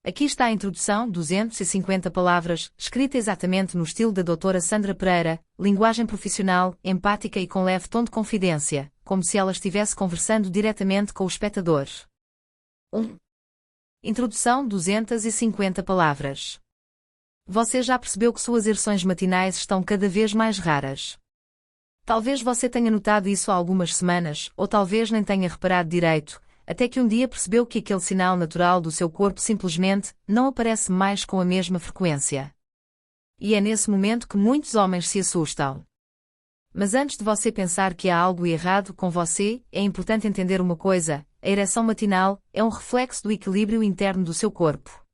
Aqui está a introdução, 250 palavras, escrita exatamente no estilo da doutora Sandra Pereira, linguagem profissional, empática e com leve tom de confidência, como se ela estivesse conversando diretamente com o espectador. 1. Introdução, 250 palavras. Você já percebeu que suas ereções matinais estão cada vez mais raras. Talvez você tenha notado isso há algumas semanas, ou talvez nem tenha reparado direito, até que um dia percebeu que aquele sinal natural do seu corpo simplesmente não aparece mais com a mesma frequência. E é nesse momento que muitos homens se assustam. Mas antes de você pensar que há algo errado com você, é importante entender uma coisa: a ereção matinal é um reflexo do equilíbrio interno do seu corpo.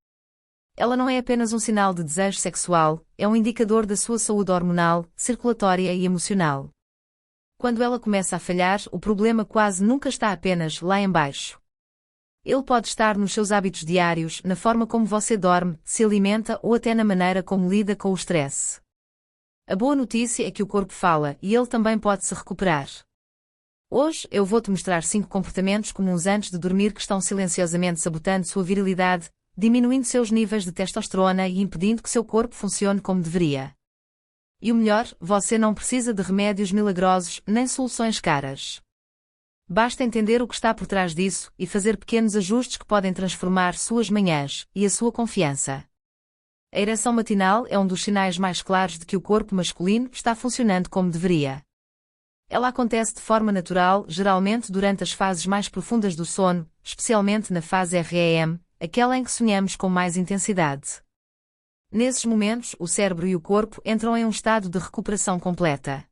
Ela não é apenas um sinal de desejo sexual, é um indicador da sua saúde hormonal, circulatória e emocional. Quando ela começa a falhar, o problema quase nunca está apenas lá embaixo. Ele pode estar nos seus hábitos diários, na forma como você dorme, se alimenta ou até na maneira como lida com o estresse. A boa notícia é que o corpo fala e ele também pode se recuperar. Hoje eu vou-te mostrar 5 comportamentos comuns antes de dormir que estão silenciosamente sabotando sua virilidade, diminuindo seus níveis de testosterona e impedindo que seu corpo funcione como deveria. E o melhor, você não precisa de remédios milagrosos nem soluções caras. Basta entender o que está por trás disso e fazer pequenos ajustes que podem transformar suas manhãs e a sua confiança. A ereção matinal é um dos sinais mais claros de que o corpo masculino está funcionando como deveria. Ela acontece de forma natural, geralmente durante as fases mais profundas do sono, especialmente na fase REM, aquela em que sonhamos com mais intensidade. Nesses momentos, o cérebro e o corpo entram em um estado de recuperação completa.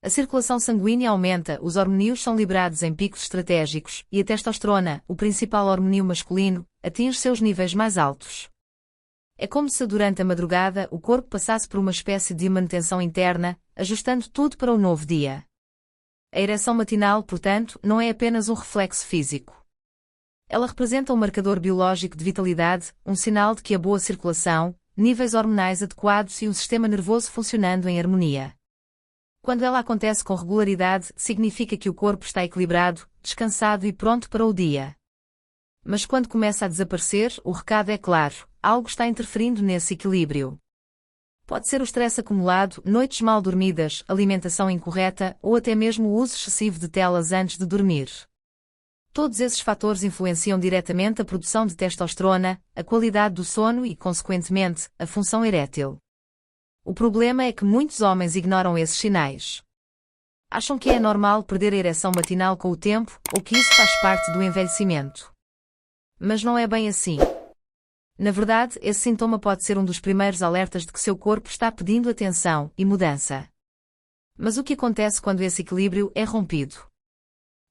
A circulação sanguínea aumenta, os hormônios são liberados em picos estratégicos, e a testosterona, o principal hormônio masculino, atinge seus níveis mais altos. É como se durante a madrugada o corpo passasse por uma espécie de manutenção interna, ajustando tudo para o novo dia. A ereção matinal, portanto, não é apenas um reflexo físico. Ela representa um marcador biológico de vitalidade, um sinal de que a boa circulação, níveis hormonais adequados e um sistema nervoso funcionando em harmonia. Quando ela acontece com regularidade, significa que o corpo está equilibrado, descansado e pronto para o dia. Mas quando começa a desaparecer, o recado é claro: algo está interferindo nesse equilíbrio. Pode ser o estresse acumulado, noites mal dormidas, alimentação incorreta ou até mesmo o uso excessivo de telas antes de dormir. Todos esses fatores influenciam diretamente a produção de testosterona, a qualidade do sono e, consequentemente, a função erétil. O problema é que muitos homens ignoram esses sinais. Acham que é normal perder a ereção matinal com o tempo, ou que isso faz parte do envelhecimento. Mas não é bem assim. Na verdade, esse sintoma pode ser um dos primeiros alertas de que seu corpo está pedindo atenção e mudança. Mas o que acontece quando esse equilíbrio é rompido?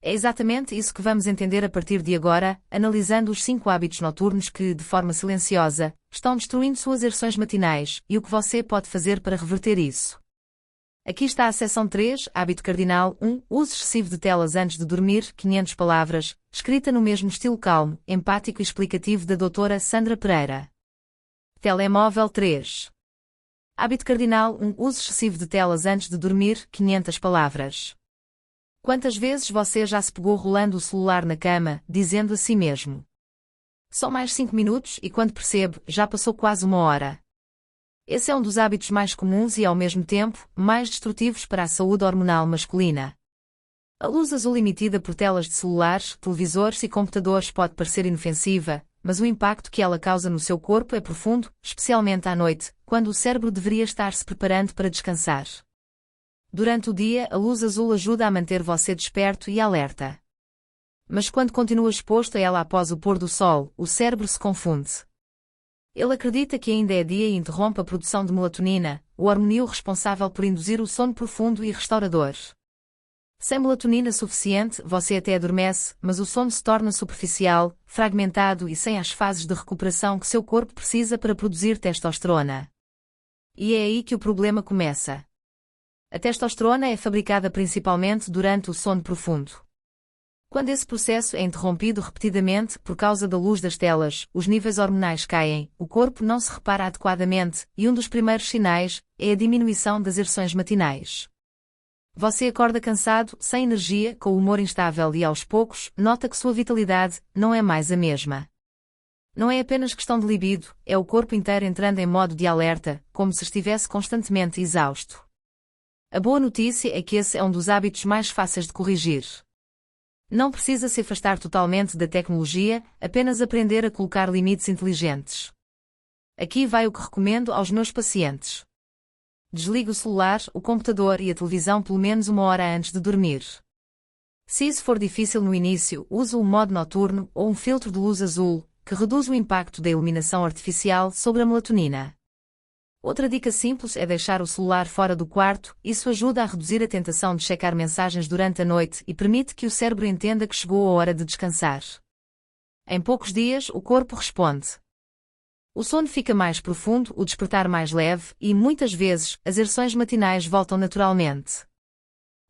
É exatamente isso que vamos entender a partir de agora, analisando os 5 hábitos noturnos que, de forma silenciosa, estão destruindo suas ereções matinais e o que você pode fazer para reverter isso. Aqui está a seção 3, hábito cardinal 1, uso excessivo de telas antes de dormir, 500 palavras, escrita no mesmo estilo calmo, empático e explicativo da doutora Sandra Pereira. Telemóvel 3. Hábito cardinal 1, uso excessivo de telas antes de dormir, 500 palavras. Quantas vezes você já se pegou rolando o celular na cama, dizendo a si mesmo: só mais 5 minutos e quando percebe, já passou quase 1 hora. Esse é um dos hábitos mais comuns e ao mesmo tempo, mais destrutivos para a saúde hormonal masculina. A luz azul emitida por telas de celulares, televisores e computadores pode parecer inofensiva, mas o impacto que ela causa no seu corpo é profundo, especialmente à noite, quando o cérebro deveria estar se preparando para descansar. Durante o dia, a luz azul ajuda a manter você desperto e alerta. Mas quando continua exposto a ela após o pôr do sol, o cérebro se confunde. Ele acredita que ainda é dia e interrompe a produção de melatonina, o hormônio responsável por induzir o sono profundo e restaurador. Sem melatonina suficiente, você até adormece, mas o sono se torna superficial, fragmentado e sem as fases de recuperação que seu corpo precisa para produzir testosterona. E é aí que o problema começa. A testosterona é fabricada principalmente durante o sono profundo. Quando esse processo é interrompido repetidamente por causa da luz das telas, os níveis hormonais caem, o corpo não se repara adequadamente, e um dos primeiros sinais é a diminuição das ereções matinais. Você acorda cansado, sem energia, com o humor instável e aos poucos, nota que sua vitalidade não é mais a mesma. Não é apenas questão de libido, é o corpo inteiro entrando em modo de alerta, como se estivesse constantemente exausto. A boa notícia é que esse é um dos hábitos mais fáceis de corrigir. Não precisa se afastar totalmente da tecnologia, apenas aprender a colocar limites inteligentes. Aqui vai o que recomendo aos meus pacientes. Desligue o celular, o computador e a televisão pelo menos 1 hora antes de dormir. Se isso for difícil no início, use o modo noturno ou um filtro de luz azul, que reduz o impacto da iluminação artificial sobre a melatonina. Outra dica simples é deixar o celular fora do quarto, isso ajuda a reduzir a tentação de checar mensagens durante a noite e permite que o cérebro entenda que chegou a hora de descansar. Em poucos dias, o corpo responde. O sono fica mais profundo, o despertar mais leve e, muitas vezes, as ereções matinais voltam naturalmente.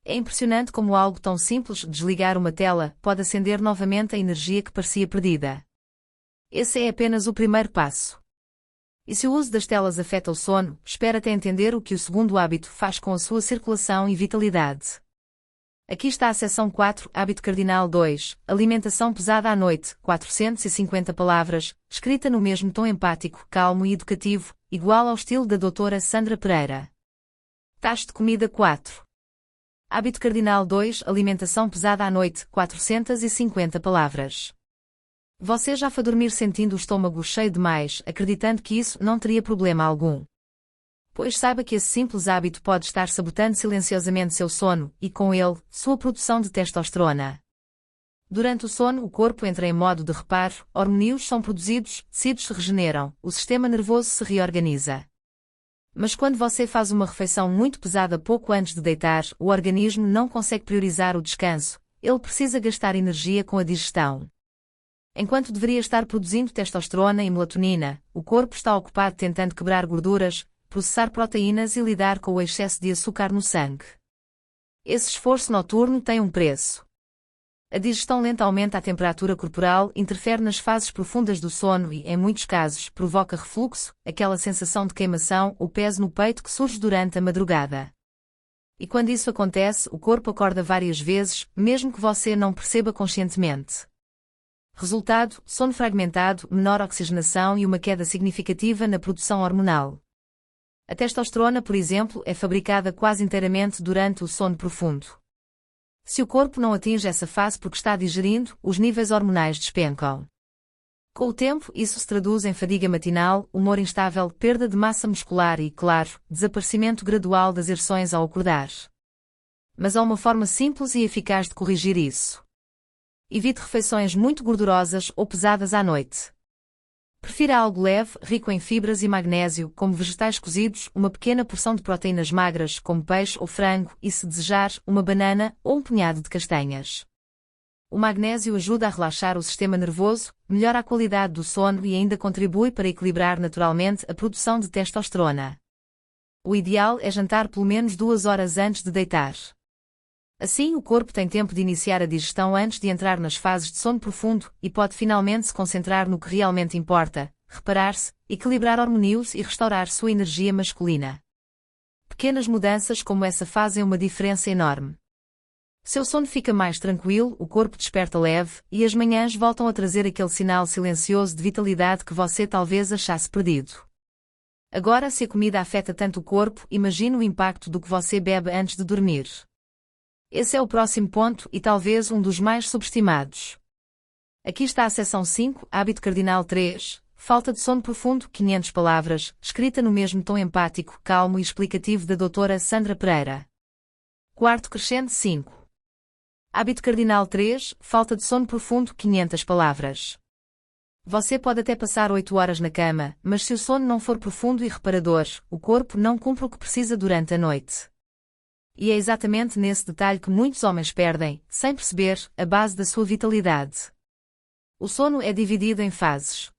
É impressionante como algo tão simples, desligar uma tela, pode acender novamente a energia que parecia perdida. Esse é apenas o primeiro passo. E se o uso das telas afeta o sono, espera até entender o que o segundo hábito faz com a sua circulação e vitalidade. Aqui está a seção 4, hábito cardinal 2, alimentação pesada à noite, 450 palavras, escrita no mesmo tom empático, calmo e educativo, igual ao estilo da doutora Sandra Pereira. Taxa de comida 4. Hábito cardinal 2, alimentação pesada à noite, 450 palavras. Você já foi dormir sentindo o estômago cheio demais, acreditando que isso não teria problema algum? Pois saiba que esse simples hábito pode estar sabotando silenciosamente seu sono, e com ele, sua produção de testosterona. Durante o sono, o corpo entra em modo de reparo, hormônios são produzidos, tecidos se regeneram, o sistema nervoso se reorganiza. Mas quando você faz uma refeição muito pesada pouco antes de deitar, o organismo não consegue priorizar o descanso, ele precisa gastar energia com a digestão. Enquanto deveria estar produzindo testosterona e melatonina, o corpo está ocupado tentando quebrar gorduras, processar proteínas e lidar com o excesso de açúcar no sangue. Esse esforço noturno tem um preço. A digestão lenta aumenta a temperatura corporal, interfere nas fases profundas do sono e, em muitos casos, provoca refluxo, aquela sensação de queimação ou peso no peito que surge durante a madrugada. E quando isso acontece, o corpo acorda várias vezes, mesmo que você não perceba conscientemente. Resultado: sono fragmentado, menor oxigenação e uma queda significativa na produção hormonal. A testosterona, por exemplo, é fabricada quase inteiramente durante o sono profundo. Se o corpo não atinge essa fase porque está digerindo, os níveis hormonais despencam. Com o tempo, isso se traduz em fadiga matinal, humor instável, perda de massa muscular e, claro, desaparecimento gradual das ereções ao acordar. Mas há uma forma simples e eficaz de corrigir isso. Evite refeições muito gordurosas ou pesadas à noite. Prefira algo leve, rico em fibras e magnésio, como vegetais cozidos, uma pequena porção de proteínas magras, como peixe ou frango, e, se desejar, uma banana ou um punhado de castanhas. O magnésio ajuda a relaxar o sistema nervoso, melhora a qualidade do sono e ainda contribui para equilibrar naturalmente a produção de testosterona. O ideal é jantar pelo menos 2 horas antes de deitar. Assim, o corpo tem tempo de iniciar a digestão antes de entrar nas fases de sono profundo e pode finalmente se concentrar no que realmente importa, reparar-se, equilibrar hormônios e restaurar sua energia masculina. Pequenas mudanças como essa fazem uma diferença enorme. Seu sono fica mais tranquilo, o corpo desperta leve, e as manhãs voltam a trazer aquele sinal silencioso de vitalidade que você talvez achasse perdido. Agora, se a comida afeta tanto o corpo, imagine o impacto do que você bebe antes de dormir. Esse é o próximo ponto e talvez um dos mais subestimados. Aqui está a seção 5, hábito cardinal 3, falta de sono profundo, 500 palavras, escrita no mesmo tom empático, calmo e explicativo da doutora Sandra Pereira. Quarto crescente 5. Hábito cardinal 3, falta de sono profundo, 500 palavras. Você pode até passar 8 horas na cama, mas se o sono não for profundo e reparador, o corpo não cumpre o que precisa durante a noite. E é exatamente nesse detalhe que muitos homens perdem, sem perceber, a base da sua vitalidade. O sono é dividido em fases.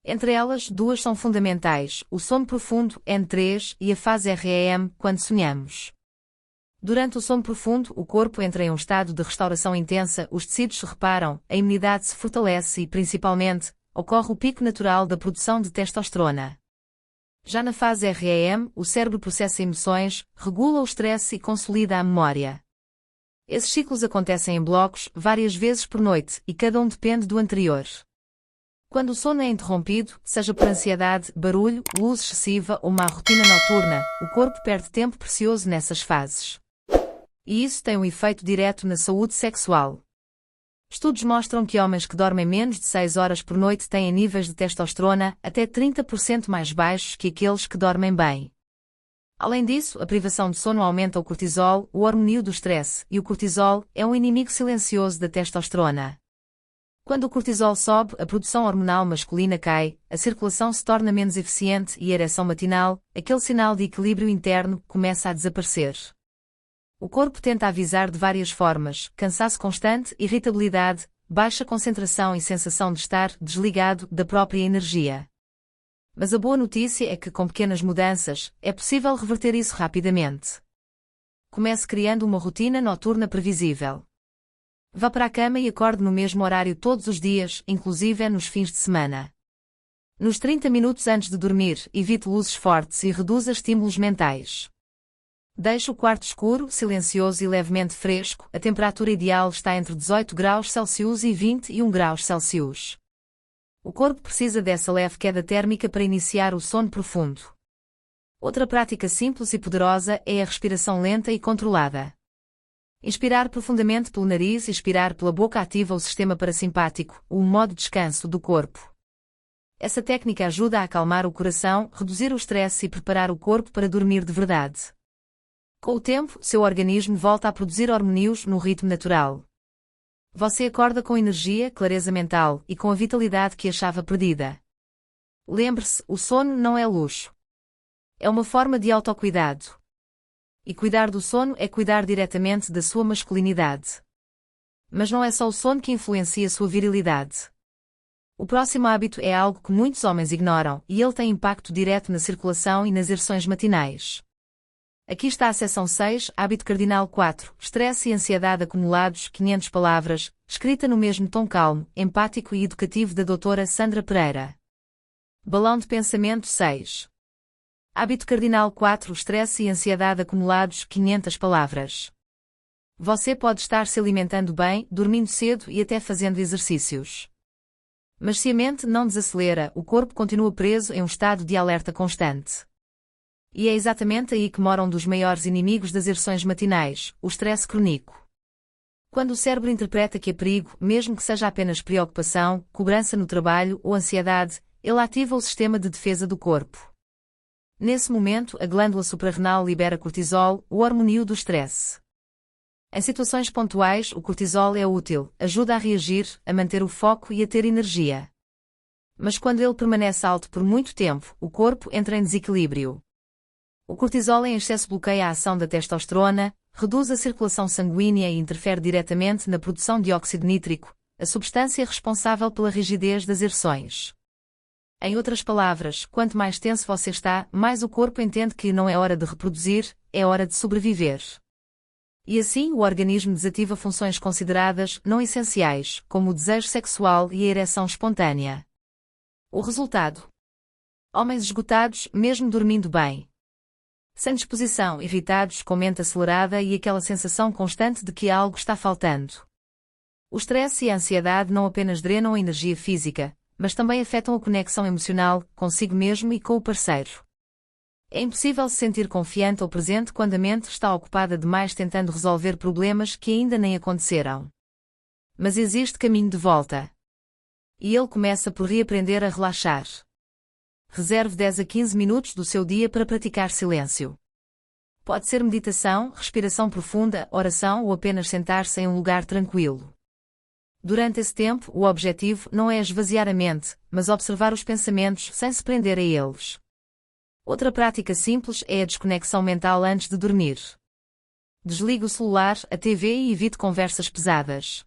Entre elas, 2 são fundamentais, o sono profundo, N3, e a fase REM, quando sonhamos. Durante o sono profundo, o corpo entra em um estado de restauração intensa, os tecidos se reparam, a imunidade se fortalece e, principalmente, ocorre o pico natural da produção de testosterona. Já na fase REM, o cérebro processa emoções, regula o estresse e consolida a memória. Esses ciclos acontecem em blocos, várias vezes por noite, e cada um depende do anterior. Quando o sono é interrompido, seja por ansiedade, barulho, luz excessiva ou má rotina noturna, o corpo perde tempo precioso nessas fases. E isso tem um efeito direto na saúde sexual. Estudos mostram que homens que dormem menos de 6 horas por noite têm níveis de testosterona até 30% mais baixos que aqueles que dormem bem. Além disso, a privação de sono aumenta o cortisol, o hormônio do stress, e o cortisol é um inimigo silencioso da testosterona. Quando o cortisol sobe, a produção hormonal masculina cai, a circulação se torna menos eficiente e a ereção matinal, aquele sinal de equilíbrio interno, começa a desaparecer. O corpo tenta avisar de várias formas: cansaço constante, irritabilidade, baixa concentração e sensação de estar desligado da própria energia. Mas a boa notícia é que, com pequenas mudanças, é possível reverter isso rapidamente. Comece criando uma rotina noturna previsível. Vá para a cama e acorde no mesmo horário todos os dias, inclusive nos fins de semana. Nos 30 minutos antes de dormir, evite luzes fortes e reduza estímulos mentais. Deixe o quarto escuro, silencioso e levemente fresco. A temperatura ideal está entre 18 graus Celsius e 21 graus Celsius. O corpo precisa dessa leve queda térmica para iniciar o sono profundo. Outra prática simples e poderosa é a respiração lenta e controlada. Inspirar profundamente pelo nariz e expirar pela boca ativa o sistema parasimpático, o modo descanso do corpo. Essa técnica ajuda a acalmar o coração, reduzir o estresse e preparar o corpo para dormir de verdade. Com o tempo, seu organismo volta a produzir hormônios no ritmo natural. Você acorda com energia, clareza mental e com a vitalidade que achava perdida. Lembre-se, o sono não é luxo. É uma forma de autocuidado. E cuidar do sono é cuidar diretamente da sua masculinidade. Mas não é só o sono que influencia sua virilidade. O próximo hábito é algo que muitos homens ignoram, e ele tem impacto direto na circulação e nas ereções matinais. Aqui está a seção 6, hábito cardinal 4, estresse e ansiedade acumulados, 500 palavras, escrita no mesmo tom calmo, empático e educativo da doutora Sandra Pereira. Balão de pensamento 6. Hábito cardinal 4, estresse e ansiedade acumulados, 500 palavras. Você pode estar se alimentando bem, dormindo cedo e até fazendo exercícios. Mas se a mente não desacelera, o corpo continua preso em um estado de alerta constante. E é exatamente aí que mora um dos maiores inimigos das ereções matinais, o estresse crônico. Quando o cérebro interpreta que é perigo, mesmo que seja apenas preocupação, cobrança no trabalho ou ansiedade, ele ativa o sistema de defesa do corpo. Nesse momento, a glândula suprarrenal libera cortisol, o hormônio do estresse. Em situações pontuais, o cortisol é útil, ajuda a reagir, a manter o foco e a ter energia. Mas quando ele permanece alto por muito tempo, o corpo entra em desequilíbrio. O cortisol em excesso bloqueia a ação da testosterona, reduz a circulação sanguínea e interfere diretamente na produção de óxido nítrico, a substância responsável pela rigidez das ereções. Em outras palavras, quanto mais tenso você está, mais o corpo entende que não é hora de reproduzir, é hora de sobreviver. E assim o organismo desativa funções consideradas não essenciais, como o desejo sexual e a ereção espontânea. O resultado? Homens esgotados, mesmo dormindo bem. Sem disposição, irritados, com mente acelerada e aquela sensação constante de que algo está faltando. O estresse e a ansiedade não apenas drenam a energia física, mas também afetam a conexão emocional, consigo mesmo e com o parceiro. É impossível se sentir confiante ou presente quando a mente está ocupada demais tentando resolver problemas que ainda nem aconteceram. Mas existe caminho de volta. E ele começa por reaprender a relaxar. Reserve 10 a 15 minutos do seu dia para praticar silêncio. Pode ser meditação, respiração profunda, oração ou apenas sentar-se em um lugar tranquilo. Durante esse tempo, o objetivo não é esvaziar a mente, mas observar os pensamentos sem se prender a eles. Outra prática simples é a desconexão mental antes de dormir. Desligue o celular, a TV e evite conversas pesadas.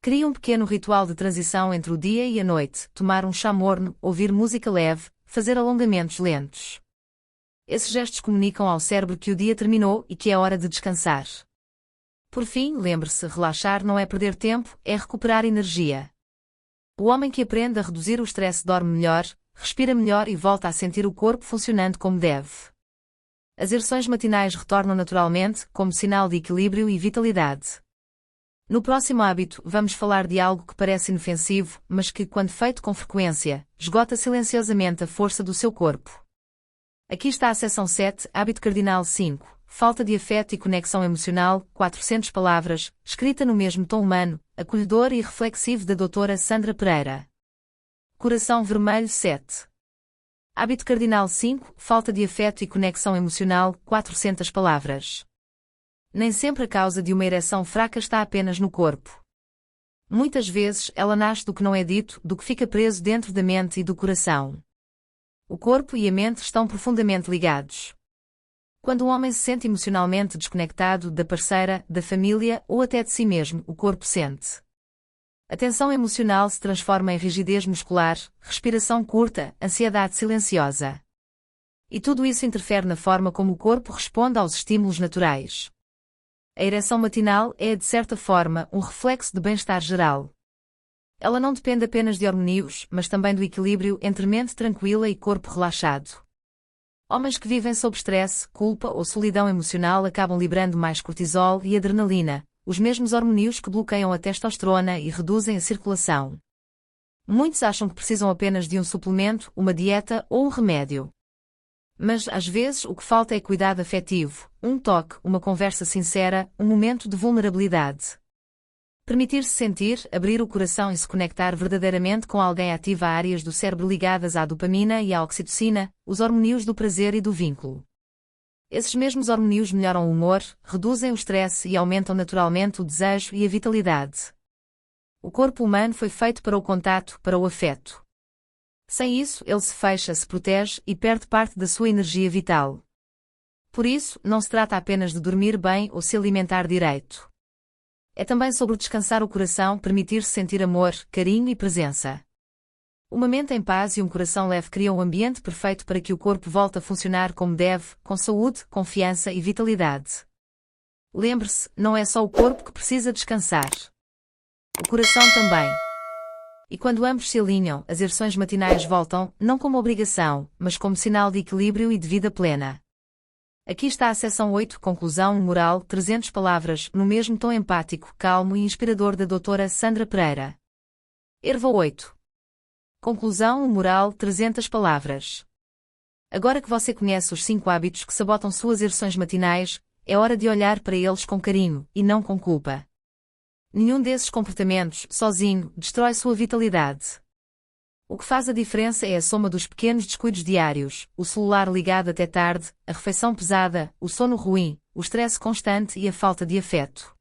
Crie um pequeno ritual de transição entre o dia e a noite, tomar um chá morno, ouvir música leve, fazer alongamentos lentos. Esses gestos comunicam ao cérebro que o dia terminou e que é hora de descansar. Por fim, lembre-se, relaxar não é perder tempo, é recuperar energia. O homem que aprende a reduzir o estresse dorme melhor, respira melhor e volta a sentir o corpo funcionando como deve. As ereções matinais retornam naturalmente, como sinal de equilíbrio e vitalidade. No próximo hábito, vamos falar de algo que parece inofensivo, mas que, quando feito com frequência, esgota silenciosamente a força do seu corpo. Aqui está a seção 7, hábito cardinal 5. Falta de afeto e conexão emocional, 400 palavras, escrita no mesmo tom humano, acolhedor e reflexivo da doutora Sandra Pereira. Coração vermelho 7. Hábito cardinal 5, falta de afeto e conexão emocional, 400 palavras. Nem sempre a causa de uma ereção fraca está apenas no corpo. Muitas vezes ela nasce do que não é dito, do que fica preso dentro da mente e do coração. O corpo e a mente estão profundamente ligados. Quando um homem se sente emocionalmente desconectado da parceira, da família ou até de si mesmo, o corpo sente. A tensão emocional se transforma em rigidez muscular, respiração curta, ansiedade silenciosa. E tudo isso interfere na forma como o corpo responde aos estímulos naturais. A ereção matinal é, de certa forma, um reflexo de bem-estar geral. Ela não depende apenas de hormônios, mas também do equilíbrio entre mente tranquila e corpo relaxado. Homens que vivem sob estresse, culpa ou solidão emocional acabam liberando mais cortisol e adrenalina, os mesmos hormônios que bloqueiam a testosterona e reduzem a circulação. Muitos acham que precisam apenas de um suplemento, uma dieta ou um remédio. Mas, às vezes, o que falta é cuidado afetivo, um toque, uma conversa sincera, um momento de vulnerabilidade. Permitir-se sentir, abrir o coração e se conectar verdadeiramente com alguém ativa áreas do cérebro ligadas à dopamina e à oxitocina, os hormônios do prazer e do vínculo. Esses mesmos hormônios melhoram o humor, reduzem o estresse e aumentam naturalmente o desejo e a vitalidade. O corpo humano foi feito para o contato, para o afeto. Sem isso, ele se fecha, se protege e perde parte da sua energia vital. Por isso, não se trata apenas de dormir bem ou se alimentar direito. É também sobre descansar o coração, permitir-se sentir amor, carinho e presença. Uma mente em paz e um coração leve criam um ambiente perfeito para que o corpo volte a funcionar como deve, com saúde, confiança e vitalidade. Lembre-se, não é só o corpo que precisa descansar. O coração também. E quando ambos se alinham, as ereções matinais voltam, não como obrigação, mas como sinal de equilíbrio e de vida plena. Aqui está a seção 8, conclusão moral, 300 palavras, no mesmo tom empático, calmo e inspirador da doutora Sandra Pereira. Erva 8. Conclusão moral, 300 palavras. Agora que você conhece os 5 hábitos que sabotam suas ereções matinais, é hora de olhar para eles com carinho, e não com culpa. Nenhum desses comportamentos, sozinho, destrói sua vitalidade. O que faz a diferença é a soma dos pequenos descuidos diários, o celular ligado até tarde, a refeição pesada, o sono ruim, o estresse constante e a falta de afeto.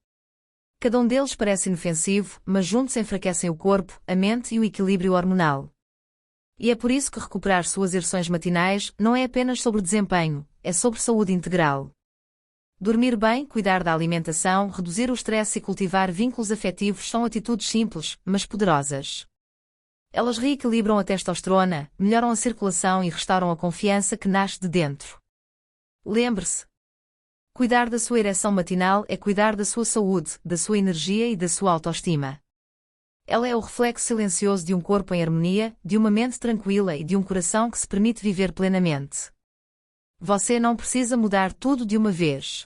Cada um deles parece inofensivo, mas juntos enfraquecem o corpo, a mente e o equilíbrio hormonal. E é por isso que recuperar suas ereções matinais não é apenas sobre desempenho, é sobre saúde integral. Dormir bem, cuidar da alimentação, reduzir o estresse e cultivar vínculos afetivos são atitudes simples, mas poderosas. Elas reequilibram a testosterona, melhoram a circulação e restauram a confiança que nasce de dentro. Lembre-se: cuidar da sua ereção matinal é cuidar da sua saúde, da sua energia e da sua autoestima. Ela é o reflexo silencioso de um corpo em harmonia, de uma mente tranquila e de um coração que se permite viver plenamente. Você não precisa mudar tudo de uma vez.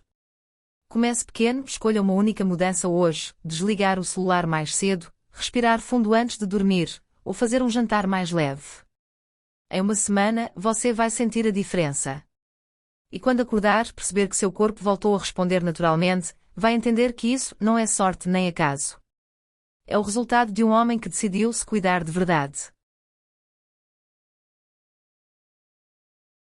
Comece pequeno, escolha uma única mudança hoje, desligar o celular mais cedo, respirar fundo antes de dormir, ou fazer um jantar mais leve. Em uma semana, você vai sentir a diferença. E quando acordar, perceber que seu corpo voltou a responder naturalmente, vai entender que isso não é sorte nem acaso. É o resultado de um homem que decidiu se cuidar de verdade.